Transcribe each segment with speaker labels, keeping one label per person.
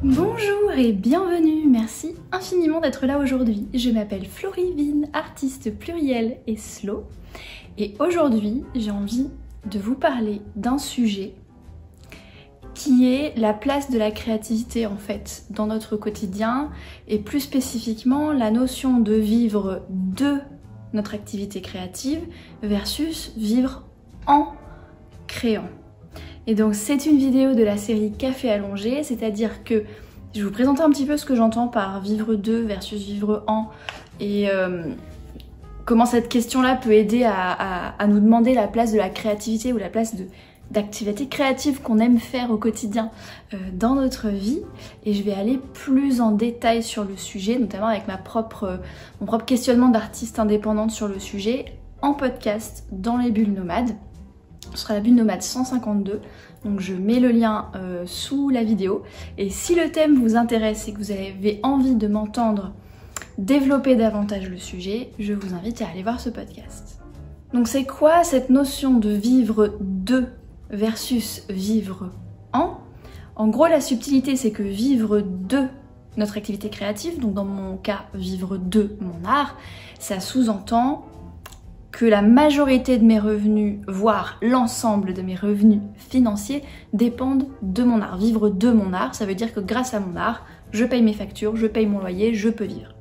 Speaker 1: Bonjour et bienvenue, merci infiniment d'être là aujourd'hui. Je m'appelle Florivine, artiste pluriel et slow. Et aujourd'hui, j'ai envie de vous parler d'un sujet qui est la place de la créativité en fait dans notre quotidien et plus spécifiquement la notion de vivre de notre activité créative versus vivre en créant. Et donc c'est une vidéo de la série Café allongé, c'est-à-dire que je vais vous présenter un petit peu ce que j'entends par vivre de versus vivre en et comment cette question-là peut aider à nous demander la place de la créativité ou la place d'activités créatives qu'on aime faire au quotidien dans notre vie. Et je vais aller plus en détail sur le sujet, notamment avec mon propre questionnement d'artiste indépendante sur le sujet en podcast dans les bulles nomades. Ce sera la bulle nomade 152, donc je mets le lien sous la vidéo. Et si le thème vous intéresse et que vous avez envie de m'entendre développer davantage le sujet, je vous invite à aller voir ce podcast. Donc c'est quoi cette notion de vivre de versus vivre en? En gros, la subtilité, c'est que vivre de notre activité créative, donc dans mon cas, vivre de mon art, ça sous-entend que la majorité de mes revenus, voire l'ensemble de mes revenus financiers, dépendent de mon art. Vivre de mon art, ça veut dire que grâce à mon art, je paye mes factures, je paye mon loyer, je peux vivre.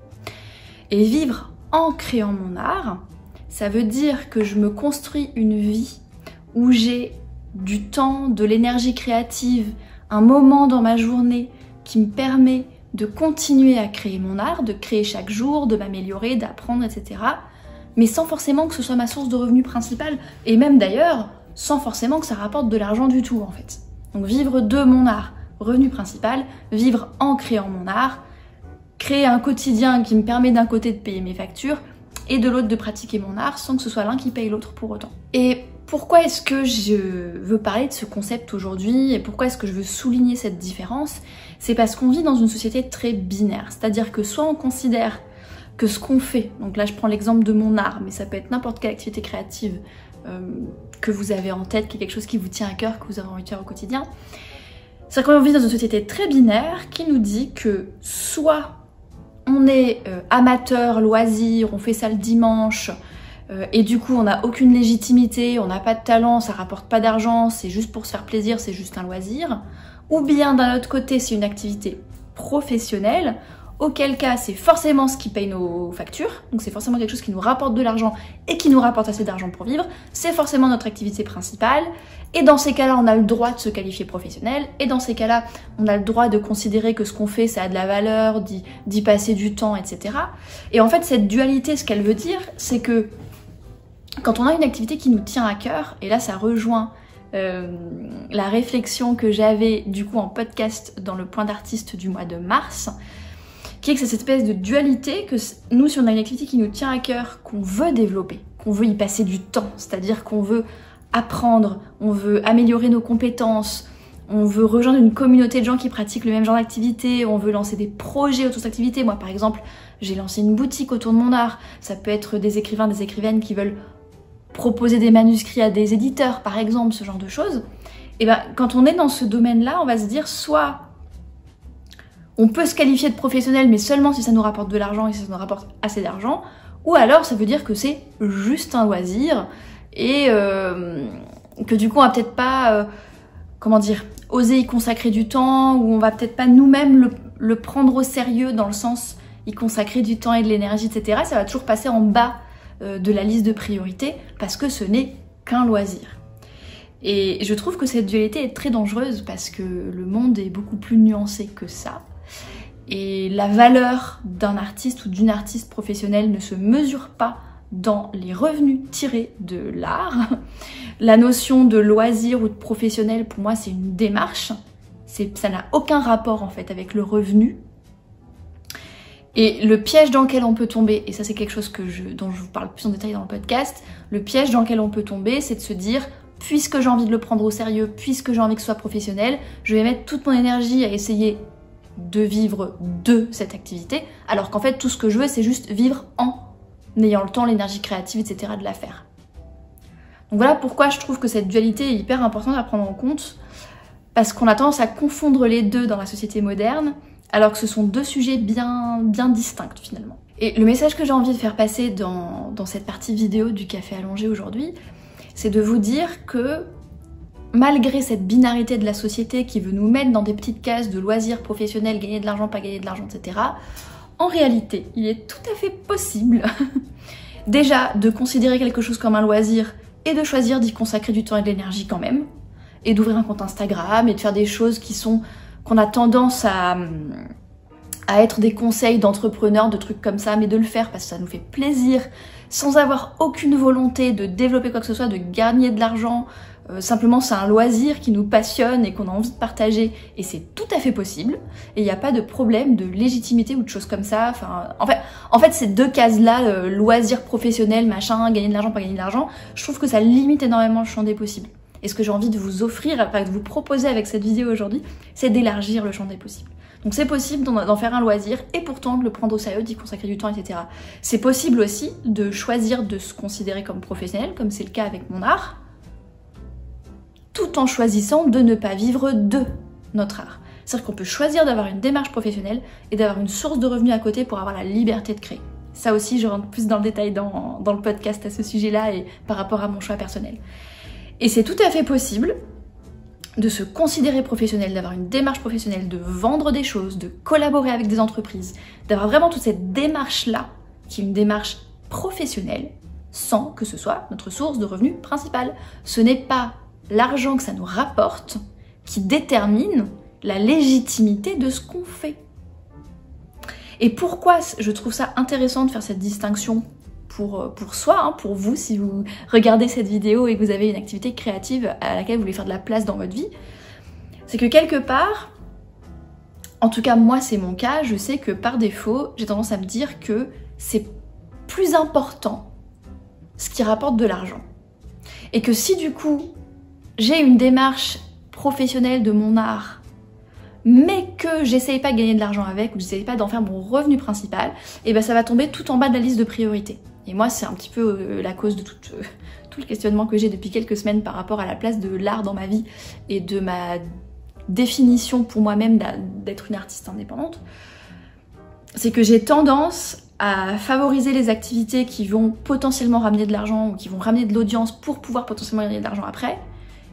Speaker 1: Et vivre en créant mon art, ça veut dire que je me construis une vie où j'ai du temps, de l'énergie créative, un moment dans ma journée qui me permet de continuer à créer mon art, de créer chaque jour, de m'améliorer, d'apprendre, etc. Mais sans forcément que ce soit ma source de revenus principale, et même d'ailleurs, sans forcément que ça rapporte de l'argent du tout en fait. Donc vivre de mon art, revenu principal, vivre en créant mon art, créer un quotidien qui me permet d'un côté de payer mes factures, et de l'autre de pratiquer mon art sans que ce soit l'un qui paye l'autre pour autant. Et pourquoi est-ce que je veux parler de ce concept aujourd'hui, et pourquoi est-ce que je veux souligner cette différence? C'est parce qu'on vit dans une société très binaire, c'est-à-dire que soit on considère que ce qu'on fait, donc là je prends l'exemple de mon art, mais ça peut être n'importe quelle activité créative que vous avez en tête, qui est quelque chose qui vous tient à cœur, que vous avez envie de faire au quotidien. C'est qu'on vit dans une société très binaire qui nous dit que soit on est amateur, loisir, on fait ça le dimanche, et du coup on n'a aucune légitimité, on n'a pas de talent, ça rapporte pas d'argent, c'est juste pour se faire plaisir, c'est juste un loisir. Ou bien d'un autre côté c'est une activité professionnelle, auquel cas c'est forcément ce qui paye nos factures, donc c'est forcément quelque chose qui nous rapporte de l'argent et qui nous rapporte assez d'argent pour vivre, c'est forcément notre activité principale, et dans ces cas-là on a le droit de se qualifier professionnel, et dans ces cas-là on a le droit de considérer que ce qu'on fait ça a de la valeur, d'y passer du temps, etc. Et en fait cette dualité, ce qu'elle veut dire, c'est que quand on a une activité qui nous tient à cœur, et là ça rejoint la réflexion que j'avais du coup en podcast dans le point d'artiste du mois de mars, qui est que c'est cette espèce de dualité que nous, si on a une activité qui nous tient à cœur, qu'on veut développer, qu'on veut y passer du temps, c'est-à-dire qu'on veut apprendre, on veut améliorer nos compétences, on veut rejoindre une communauté de gens qui pratiquent le même genre d'activité, on veut lancer des projets autour de cette activité. Moi par exemple, j'ai lancé une boutique autour de mon art, ça peut être des écrivains, des écrivaines qui veulent proposer des manuscrits à des éditeurs par exemple, ce genre de choses. Et ben quand on est dans ce domaine-là, on va se dire soit on peut se qualifier de professionnel, mais seulement si ça nous rapporte de l'argent et si ça nous rapporte assez d'argent, ou alors ça veut dire que c'est juste un loisir et que du coup on va peut-être pas, oser y consacrer du temps, ou on va peut-être pas nous-mêmes le prendre au sérieux dans le sens y consacrer du temps et de l'énergie, etc. Ça va toujours passer en bas de la liste de priorités parce que ce n'est qu'un loisir. Et je trouve que cette dualité est très dangereuse parce que le monde est beaucoup plus nuancé que ça. Et la valeur d'un artiste ou d'une artiste professionnelle ne se mesure pas dans les revenus tirés de l'art. La notion de loisir ou de professionnel, pour moi, c'est une démarche. Ça n'a aucun rapport en fait avec le revenu. Et le piège dans lequel on peut tomber, et ça c'est quelque chose dont je vous parle plus en détail dans le podcast, le piège dans lequel on peut tomber, c'est de se dire, puisque j'ai envie de le prendre au sérieux, puisque j'ai envie que ce soit professionnel, je vais mettre toute mon énergie à essayer de vivre de cette activité, alors qu'en fait tout ce que je veux c'est juste vivre en ayant le temps, l'énergie créative, etc. de la faire. Donc voilà pourquoi je trouve que cette dualité est hyper importante à prendre en compte, parce qu'on a tendance à confondre les deux dans la société moderne, alors que ce sont deux sujets bien distincts finalement. Et le message que j'ai envie de faire passer dans cette partie vidéo du café allongé aujourd'hui, c'est de vous dire que malgré cette binarité de la société qui veut nous mettre dans des petites cases de loisirs professionnels, gagner de l'argent, pas gagner de l'argent, etc., en réalité, il est tout à fait possible déjà de considérer quelque chose comme un loisir et de choisir d'y consacrer du temps et de l'énergie quand même, et d'ouvrir un compte Instagram et de faire des choses qu'on a tendance à être des conseils d'entrepreneurs, de trucs comme ça, mais de le faire parce que ça nous fait plaisir, sans avoir aucune volonté de développer quoi que ce soit, de gagner de l'argent. Simplement c'est un loisir qui nous passionne et qu'on a envie de partager, et c'est tout à fait possible, et il n'y a pas de problème de légitimité ou de choses comme ça. Enfin, en fait ces deux cases-là, loisir professionnel, machin, gagner de l'argent, pas gagner de l'argent, je trouve que ça limite énormément le champ des possibles. Et ce que j'ai envie de vous offrir, enfin, de vous proposer avec cette vidéo aujourd'hui, c'est d'élargir le champ des possibles. Donc c'est possible d'en faire un loisir et pourtant de le prendre au sérieux, d'y consacrer du temps, etc. C'est possible aussi de choisir de se considérer comme professionnel, comme c'est le cas avec mon art, tout en choisissant de ne pas vivre de notre art. C'est-à-dire qu'on peut choisir d'avoir une démarche professionnelle et d'avoir une source de revenus à côté pour avoir la liberté de créer. Ça aussi, je rentre plus dans le détail dans le podcast à ce sujet-là et par rapport à mon choix personnel. Et c'est tout à fait possible de se considérer professionnel, d'avoir une démarche professionnelle, de vendre des choses, de collaborer avec des entreprises, d'avoir vraiment toute cette démarche-là, qui est une démarche professionnelle, sans que ce soit notre source de revenus principale. Ce n'est pas l'argent que ça nous rapporte qui détermine la légitimité de ce qu'on fait. Et pourquoi je trouve ça intéressant de faire cette distinction pour soi, hein, pour vous, si vous regardez cette vidéo et que vous avez une activité créative à laquelle vous voulez faire de la place dans votre vie, c'est que quelque part, en tout cas moi c'est mon cas, je sais que par défaut, j'ai tendance à me dire que c'est plus important ce qui rapporte de l'argent. Et que si du coup, j'ai une démarche professionnelle de mon art, mais que j'essaye pas de gagner de l'argent avec, ou j'essaye pas d'en faire mon revenu principal, et ben ça va tomber tout en bas de la liste de priorités. Et moi, c'est un petit peu la cause de tout le questionnement que j'ai depuis quelques semaines par rapport à la place de l'art dans ma vie et de ma définition pour moi-même d'être une artiste indépendante. C'est que j'ai tendance à favoriser les activités qui vont potentiellement ramener de l'argent ou qui vont ramener de l'audience pour pouvoir potentiellement gagner de l'argent après,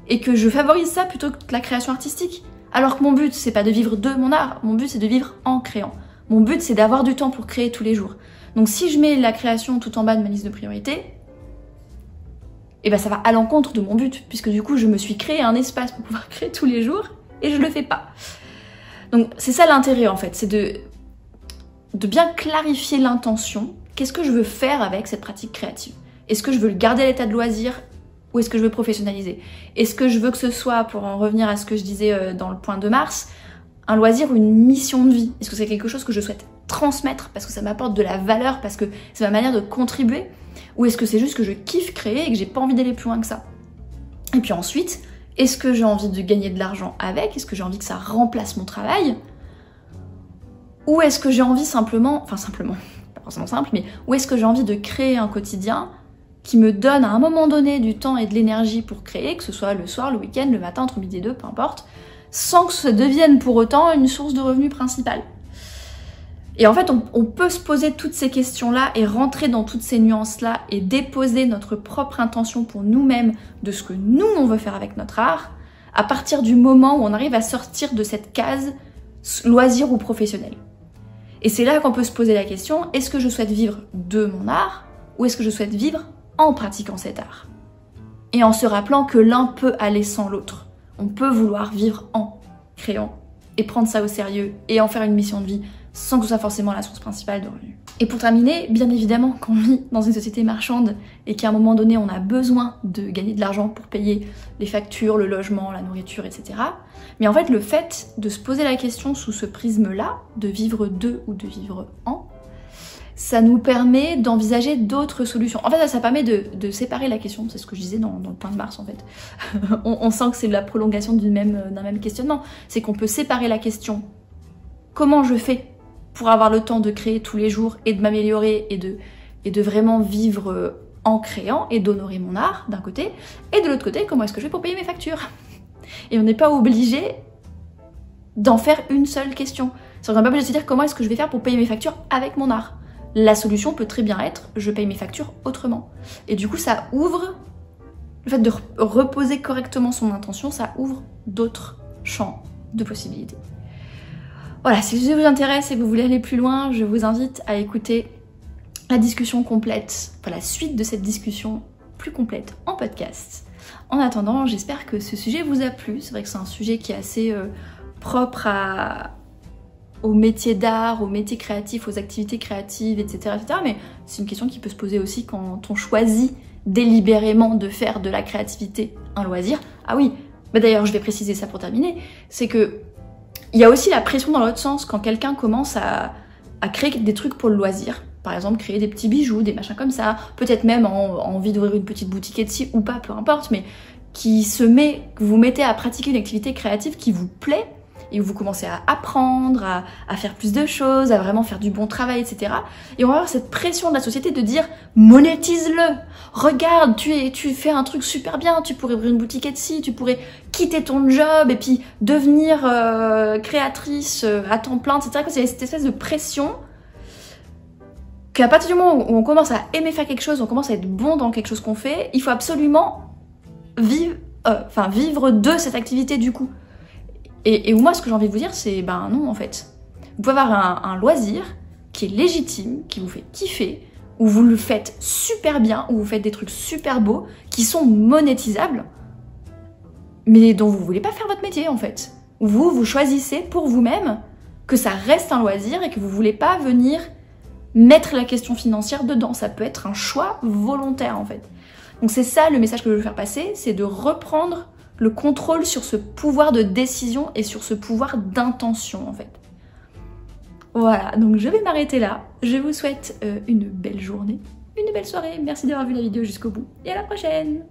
Speaker 1: et que je favorise ça plutôt que la création artistique. Alors que mon but, c'est pas de vivre de mon art, mon but c'est de vivre en créant. Mon but c'est d'avoir du temps pour créer tous les jours. Donc si je mets la création tout en bas de ma liste de priorités, et ben ça va à l'encontre de mon but, puisque du coup je me suis créé un espace pour pouvoir créer tous les jours, et je le fais pas. Donc c'est ça l'intérêt en fait, c'est de bien clarifier l'intention. Qu'est-ce que je veux faire avec cette pratique créative? Est-ce que je veux le garder à l'état de loisir, ou est-ce que je veux professionnaliser? Est-ce que je veux que ce soit, pour en revenir à ce que je disais dans le point de mars, un loisir ou une mission de vie? Est-ce que c'est quelque chose que je souhaite transmettre parce que ça m'apporte de la valeur, parce que c'est ma manière de contribuer? Ou est-ce que c'est juste que je kiffe créer et que j'ai pas envie d'aller plus loin que ça? Et puis ensuite, est-ce que j'ai envie de gagner de l'argent avec? Est-ce que j'ai envie que ça remplace mon travail? Ou est-ce que j'ai envie simplement, pas forcément simple, mais où est-ce que j'ai envie de créer un quotidien qui me donne à un moment donné du temps et de l'énergie pour créer, que ce soit le soir, le week-end, le matin, entre midi et deux, peu importe, sans que ça devienne pour autant une source de revenus principale. Et en fait, on peut se poser toutes ces questions-là et rentrer dans toutes ces nuances-là et déposer notre propre intention pour nous-mêmes de ce que nous, on veut faire avec notre art, à partir du moment où on arrive à sortir de cette case loisir ou professionnel. Et c'est là qu'on peut se poser la question, est-ce que je souhaite vivre de mon art ou est-ce que je souhaite vivre en pratiquant cet art? Et en se rappelant que l'un peut aller sans l'autre. On peut vouloir vivre en créant et prendre ça au sérieux et en faire une mission de vie sans que ce soit forcément la source principale de revenus. Et pour terminer, bien évidemment qu'on vit dans une société marchande et qu'à un moment donné on a besoin de gagner de l'argent pour payer les factures, le logement, la nourriture, etc. Mais en fait le fait de se poser la question sous ce prisme-là, de vivre de ou de vivre en, ça nous permet d'envisager d'autres solutions. En fait ça permet de séparer la question, c'est ce que je disais dans le point de mars en fait. on sent que c'est la prolongation d'un même questionnement, c'est qu'on peut séparer la question comment je fais pour avoir le temps de créer tous les jours et de m'améliorer et de vraiment vivre en créant et d'honorer mon art d'un côté, et de l'autre côté, comment est-ce que je fais pour payer mes factures? Et on n'est pas obligé d'en faire une seule question. On n'est pas obligé de se dire comment est-ce que je vais faire pour payer mes factures avec mon art. La solution peut très bien être je paye mes factures autrement. Et du coup ça ouvre, le fait de reposer correctement son intention, ça ouvre d'autres champs de possibilités. Voilà, si le sujet vous intéresse et que vous voulez aller plus loin, je vous invite à écouter la discussion complète, enfin la suite de cette discussion plus complète en podcast. En attendant, j'espère que ce sujet vous a plu. C'est vrai que c'est un sujet qui est assez propre au métier d'art, au métier créatif, aux activités créatives, etc. Mais c'est une question qui peut se poser aussi quand on choisit délibérément de faire de la créativité un loisir. Ah oui, bah d'ailleurs je vais préciser ça pour terminer, c'est que il y a aussi la pression dans l'autre sens quand quelqu'un commence à créer des trucs pour le loisir. Par exemple, créer des petits bijoux, des machins comme ça, peut-être même envie d'ouvrir une petite boutique Etsy ou pas, peu importe, mais que vous mettez à pratiquer une activité créative qui vous plaît, et où vous commencez à apprendre, à faire plus de choses, à vraiment faire du bon travail, etc. Et on va avoir cette pression de la société de dire « monétise-le ! Regarde, tu fais un truc super bien, tu pourrais ouvrir une boutique Etsy, tu pourrais quitter ton job et puis devenir créatrice à temps plein, etc. » C'est cette espèce de pression qu'à partir du moment où on commence à aimer faire quelque chose, on commence à être bon dans quelque chose qu'on fait, il faut absolument vivre de cette activité du coup. Et moi, ce que j'ai envie de vous dire, c'est ben non en fait. Vous pouvez avoir un loisir qui est légitime, qui vous fait kiffer, où vous le faites super bien, où vous faites des trucs super beaux, qui sont monétisables, mais dont vous voulez pas faire votre métier en fait. Vous choisissez pour vous-même que ça reste un loisir et que vous voulez pas venir mettre la question financière dedans. Ça peut être un choix volontaire en fait. Donc c'est ça le message que je veux faire passer, c'est de reprendre le contrôle sur ce pouvoir de décision et sur ce pouvoir d'intention en fait. Voilà, donc je vais m'arrêter là. Je vous souhaite une belle journée, une belle soirée. Merci d'avoir vu la vidéo jusqu'au bout et à la prochaine!